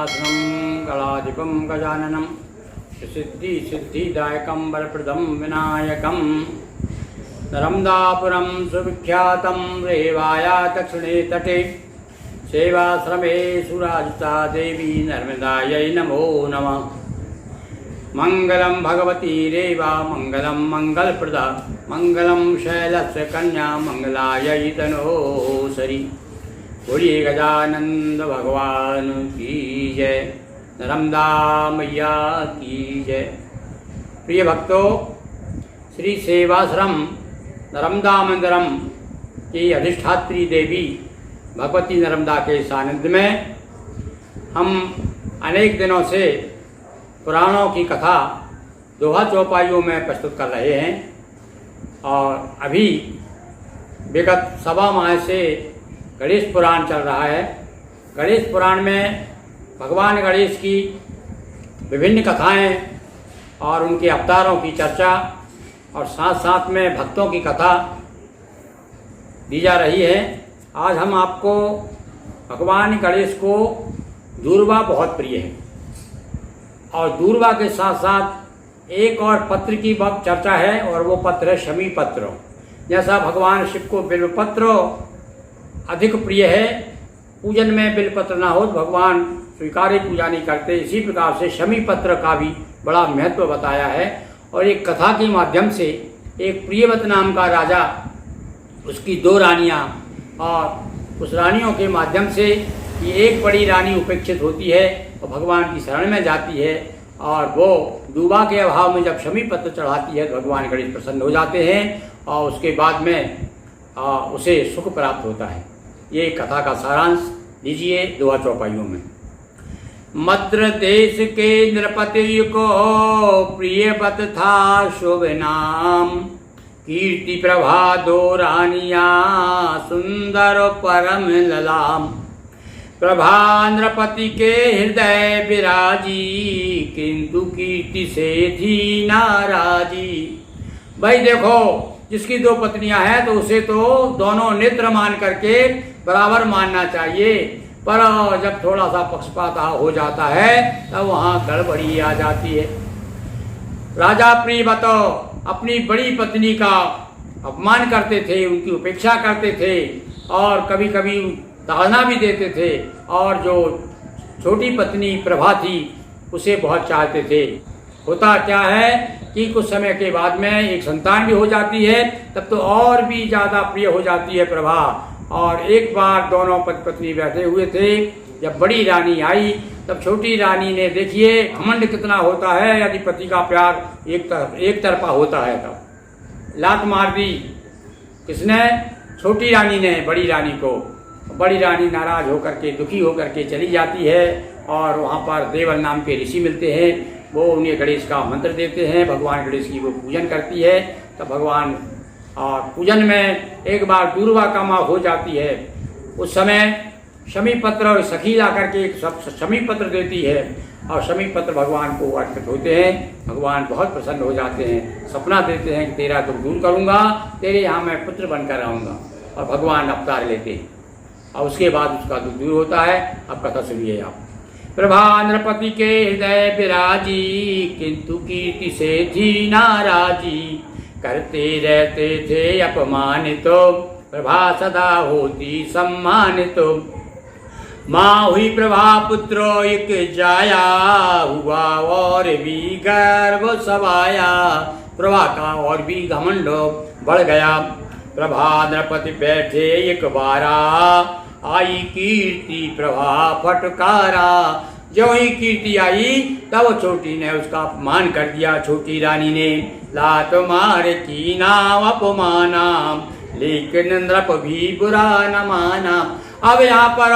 गजाननम गणाधिपं गजाननं सिद्धिदायकं वरप्रदं विनायकं नर्मदापुरं सुविख्यातं रेवाया दक्षिणे तटे सेवाश्रमे सुराजिता देवी नर्मदायै नमो नमः। मंगलम भगवती रेवा मंगलम मंगलप्रदा मंगलम शैलस्य कन्या मंगलायै तनोसरी। बोलिए गजानंद भगवान की जय, नर्मदा मैया की जय। प्रिय भक्तों, श्री सेवाश्रम नर्मदा मंदिरम की अधिष्ठात्री देवी भगवती नर्मदा के सानिध्य में हम अनेक दिनों से पुराणों की कथा दोहा चौपाइयों में प्रस्तुत कर रहे हैं और अभी विगत 1.25 माह से गणेश पुराण चल रहा है। गणेश पुराण में भगवान गणेश की विभिन्न कथाएं और उनके अवतारों की चर्चा और साथ साथ में भक्तों की कथा दी जा रही है। आज हम आपको भगवान गणेश को दूर्वा बहुत प्रिय है और दूर्वा के साथ साथ एक और पत्र की बहुत चर्चा है और वो पत्र है शमी पत्र। जैसा भगवान शिव को बिल्वपत्र अधिक प्रिय है, पूजन में बिल्वपत्र ना हो तो भगवान स्वीकार पूजा नहीं करते, इसी प्रकार से शमी पत्र का भी बड़ा महत्व बताया है। और एक कथा के माध्यम से एक प्रियवत नाम का राजा, उसकी 2 रानियाँ और उस रानियों के माध्यम से कि एक बड़ी रानी उपेक्षित होती है और भगवान की शरण में जाती है और वो दूबा के अभाव में जब शमी पत्र चढ़ाती है तो भगवान गणेश प्रसन्न हो जाते हैं और उसके बाद में उसे सुख प्राप्त होता है। ये कथा का सारांश लीजिए दोहा चौपाइयों में। मद्र देश के नृपति को प्रियवत था शुभ नाम, कीर्ति प्रभा 2 रानियां सुंदर परम ललाम। प्रभा नृपति के हृदय विराजी, किंतु कीर्ति से थी नाराजी। भाई देखो, जिसकी 2 पत्नियां हैं तो उसे तो दोनों नेत्र मान करके बराबर मानना चाहिए, पर जब थोड़ा सा पक्षपात हो जाता है तब वहाँ गड़बड़ी आ जाती है। राजा प्रियव्रत अपनी बड़ी पत्नी का अपमान करते थे, उनकी उपेक्षा करते थे और कभी कभी ताड़ना भी देते थे और जो छोटी पत्नी प्रभा थी उसे बहुत चाहते थे। होता क्या है कि कुछ समय के बाद में एक संतान भी हो जाती है, तब तो और भी ज़्यादा प्रिय हो जाती है प्रभा। और एक बार दोनों पति पत्नी बैठे हुए थे, जब बड़ी रानी आई तब छोटी रानी ने, देखिए घमंड कितना होता है यदि पति का प्यार एक तरफा होता है, तब लात मार दी। किसने? छोटी रानी ने बड़ी रानी को। बड़ी रानी नाराज होकर के, दुखी होकर के चली जाती है और वहाँ पर देवल नाम के ऋषि मिलते हैं, वो उन्हें गणेश का मंत्र देते हैं। भगवान गणेश की वो पूजन करती है, तब भगवान और पूजन में एक बार दूर्वा का माँ हो जाती है। उस समय शमी पत्र और सखी ला करके एक शमी पत्र देती है और शमी पत्र भगवान को अर्पित होते हैं। भगवान बहुत प्रसन्न हो जाते हैं, सपना देते हैं कि तेरा दुख दूर करूँगा, तेरे यहाँ मैं पुत्र बनकर आऊँगा, और भगवान अवतार लेते हैं और उसके बाद उसका दुख दूर होता है। अब कथा सुनिए आप। प्रभा नृपति के हृदय विराजी, किंतु कीर्ति से थी नाराजी। करते रहते थे अपमानित, प्रभा सदा होती सम्मानित। माँ हुई प्रभा पुत्र एक जाया, हुआ और भी गर्व सवाया। प्रभा का और भी घमंड बढ़ गया। प्रभा नृपति बैठे एक बारा, आई कीर्ति प्रभा फटकारा। जो ही कीर्ति आई तब छोटी ने उसका अपमान कर दिया। छोटी रानी ने लात मार की नाम अपमाना, लेकिन नृप भी बुरा न माना। अब यहाँ पर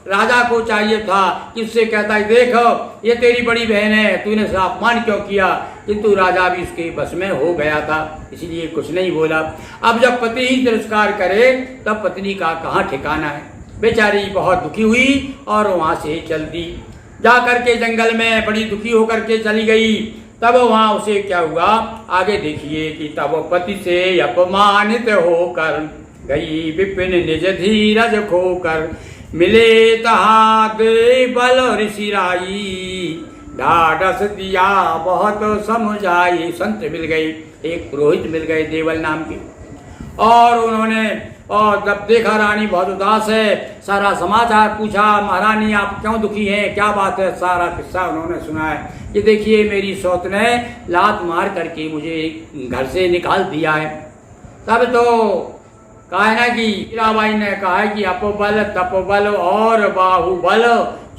राजा को चाहिए था कि उससे कहता है, देखो ये तेरी बड़ी बहन है, तूने इसका अपमान क्यों किया, किंतु राजा भी उसके बस में हो गया था, इसलिए कुछ नहीं बोला। अब जब पति ही तिरस्कार करे तब पत्नी का कहाँ ठिकाना है। बेचारी बहुत दुखी हुई और वहाँ से चल दी। जा करके जंगल में बड़ी दुखी होकर के चली गई। तब वहाँ उसे क्या हुआ, आगे देखिए कि तब पति से अपमानित होकर गई विपिन निज धीरज खोकर। मिले तहाँ दे बल ऋषि राई, ढाढ़स दिया बहुत समझाई। संत मिल गए, एक पुरोहित मिल गए देवल नाम के, और उन्होंने और जब देखा रानी बहुत उदास है, सारा समाचार पूछा, महारानी आप क्यों दुखी हैं, क्या बात है, सारा किस्सा उन्होंने सुनाया कि देखिए मेरी सौत ने लात मार करके मुझे घर से निकाल दिया है। तब तो कहा है ना कि हीराबाई ने कहा है कि अपबल तपबल और बाहुबल,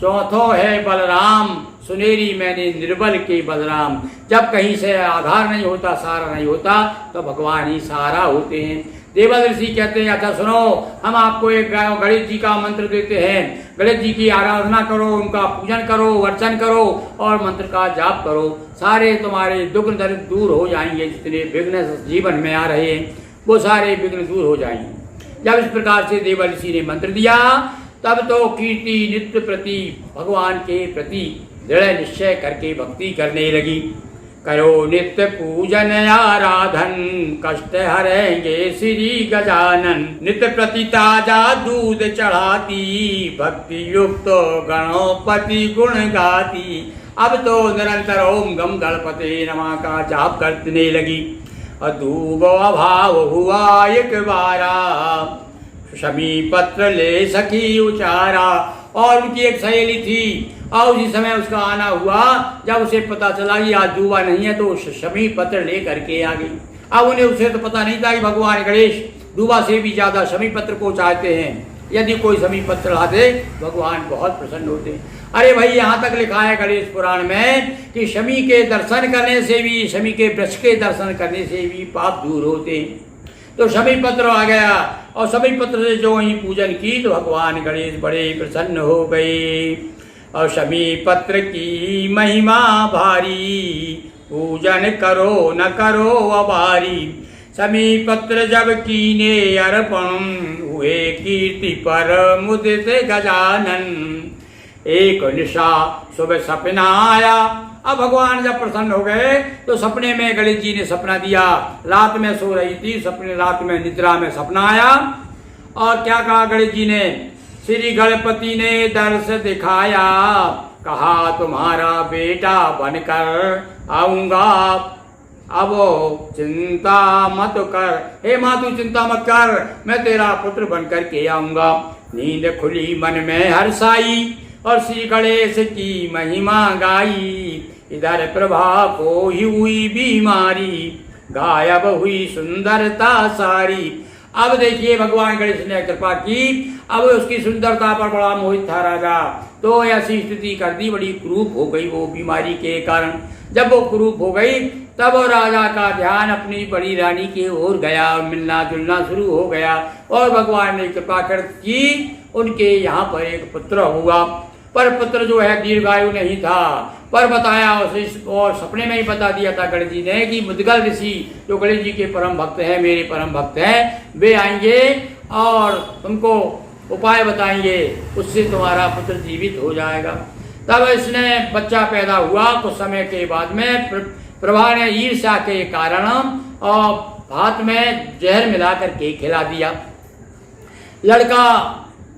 चौथो है बलराम, सुनेरी मैंने निर्बल के बलराम। जब कहीं से आधार नहीं होता, सहारा नहीं होता, तो भगवान ही सहारा होते हैं। देवल ऋषि कहते हैं अच्छा सुनो, हम आपको एक गणेश जी का मंत्र देते हैं, गणेश जी की आराधना करो, उनका पूजन करो, अर्चन करो और मंत्र का जाप करो, सारे तुम्हारे दुख दर्द दूर हो जाएंगे, जितने विघ्न जीवन में आ रहे हैं वो सारे विघ्न दूर हो जाएंगे। जब इस प्रकार से देवल ऋषि ने मंत्र दिया, तब तो कीर्ति नित्य प्रति भगवान के प्रति दृढ़ निश्चय करके भक्ति करने लगी। करो नित्य पूजन आराधन, कष्ट हरेंगे श्री गजानन। नित्य प्रति ताजा दूध चढ़ाती, भक्ति युक्त गणपति गुण गाती। अब तो निरंतर ओम गम गणपते नमः का जाप करने लगी। अधूब अभाव हुआ एक बारा, शमी पत्र ले सखी उचारा। और उनकी एक सहेली थी, और उसी समय उसका आना हुआ, जब उसे पता चला कि आज दूबा नहीं है, तो शमी पत्र ले करके आ गई। अब उन्हें उसे तो पता नहीं था कि भगवान गणेश दूबा से भी ज्यादा शमी पत्र को चाहते हैं। यदि कोई शमी पत्र ला दे, भगवान बहुत प्रसन्न होते हैं। अरे भाई, यहाँ तक लिखा है गणेश पुराण में कि शमी के दर्शन करने से भी, शमी के वृक्ष के दर्शन करने से भी पाप दूर होते हैं। तो शमी पत्र आ गया, और शमी पत्र से जो ही पूजन की तो भगवान गणेश बड़े प्रसन्न हो गए। और शमी पत्र की महिमा भारी, पूजन करो न करो अबारी। शमी पत्र जब कीने अर्पण, हुए कीर्ति पर मुदित गजानन। एक निशा सुबह सपना आया। अब भगवान जब प्रसन्न हो गए तो सपने में गणेश जी ने सपना दिया। रात में सो रही थी, सपने रात में निद्रा में सपना आया, और क्या कहा गणेश जी ने, श्री गणपति ने दर्श दिखाया, कहा तुम्हारा बेटा बनकर आऊंगा, अब चिंता मत कर। हे माँ तू चिंता मत कर, मैं तेरा पुत्र बनकर के आऊंगा। नींद खुली मन में हर्षाई, और श्री गणेश की महिमा गाई। इधर प्रभा को ही हुई बीमारी, गायब हुई सुंदरता सारी। अब देखिए भगवान गणेश ने कृपा की, अब उसकी सुंदरता पर बड़ा मोहित था राजा, तो ऐसी स्थिति कर दी, बड़ी क्रूप हो गई वो बीमारी के कारण। जब वो क्रूप हो गई, तब वो राजा का ध्यान अपनी बड़ी रानी की ओर गया, मिलना जुलना शुरू हो गया, और भगवान ने कृपा कर की, उनके यहाँ पर एक पुत्र हुआ। पर पुत्र जो है दीर्घायु नहीं था, पर बताया उसे, और सपने में ही बता दिया था गणेश जी ने कि मुद्गल ऋषि जो गणेश जी के परम भक्त हैं, मेरे परम भक्त हैं, वे आएंगे और तुमको उपाय बताएंगे, उससे तुम्हारा पुत्र जीवित हो जाएगा। तब इसने बच्चा पैदा हुआ। कुछ समय के बाद में प्रभा ने ईर्ष्या के कारण और भात में जहर मिला करके खिला दिया। लड़का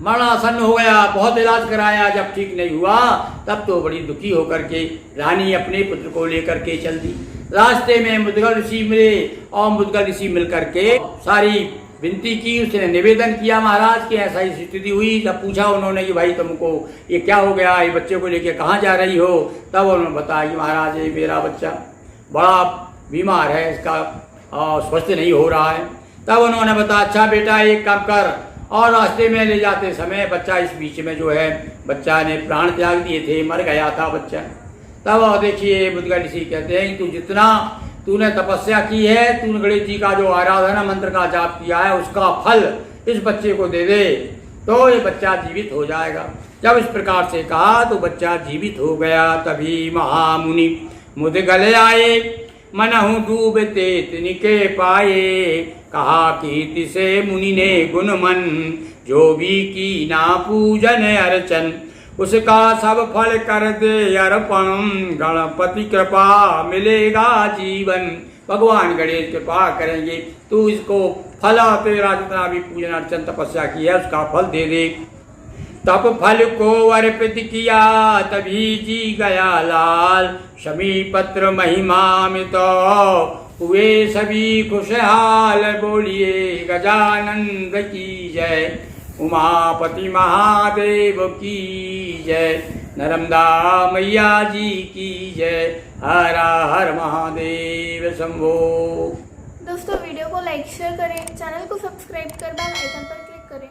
मरणासन्न हो गया, बहुत इलाज कराया, जब ठीक नहीं हुआ तब तो बड़ी दुखी होकर के रानी अपने पुत्र को लेकर के चल दी। रास्ते में मुद्गल ऋषि मिले, और मुद्गल ऋषि मिलकर के सारी विनती की, उसने निवेदन किया महाराज की ऐसा ही स्थिति हुई। जब पूछा उन्होंने कि भाई तुमको ये क्या हो गया, ये बच्चे को लेके कहाँ जा रही हो, तब उन्होंने बताया कि महाराज ये मेरा बच्चा बड़ा बीमार है, इसका स्वस्थ नहीं हो रहा है। तब उन्होंने बताया अच्छा बेटा एक काम कर, और रास्ते में ले जाते समय बच्चा इस बीच में जो है बच्चा ने प्राण त्याग दिए थे, मर गया था बच्चा। तब देखिए मुद्गल ऋषि कहते हैं तू जितना तूने तपस्या की है, तूने गणेश जी का जो आराधना मंत्र का जाप किया है, उसका फल इस बच्चे को दे दे तो ये बच्चा जीवित हो जाएगा। जब इस प्रकार से कहा तो बच्चा जीवित हो गया। तभी महामुनि मुद्गल आए, मनहु डूबते तिनके पाए, कहा कीर्ति से मुनि ने गुण मन, जो भी की ना पूजन अर्चन, उसका सब फल कर दे अर्पण, गणपति कृपा मिलेगा जीवन। भगवान गणेश कृपा करेंगे, तू इसको फल तेरा जितना भी पूजन अर्चन तपस्या की है उसका फल दे दे। तप फल को अर्पित किया तभी जी गया लाल। शमी पत्र महिमा में तो हुए सभी खुशहाल। बोलिए गजानंद की जय, उमापति महादेव की जय, नर्मदा मैया जी की जय। हर हर महादेव शंभो। दोस्तों वीडियो को लाइक शेयर करें, चैनल को सब्सक्राइब कर बेल आइकन पर क्लिक करें।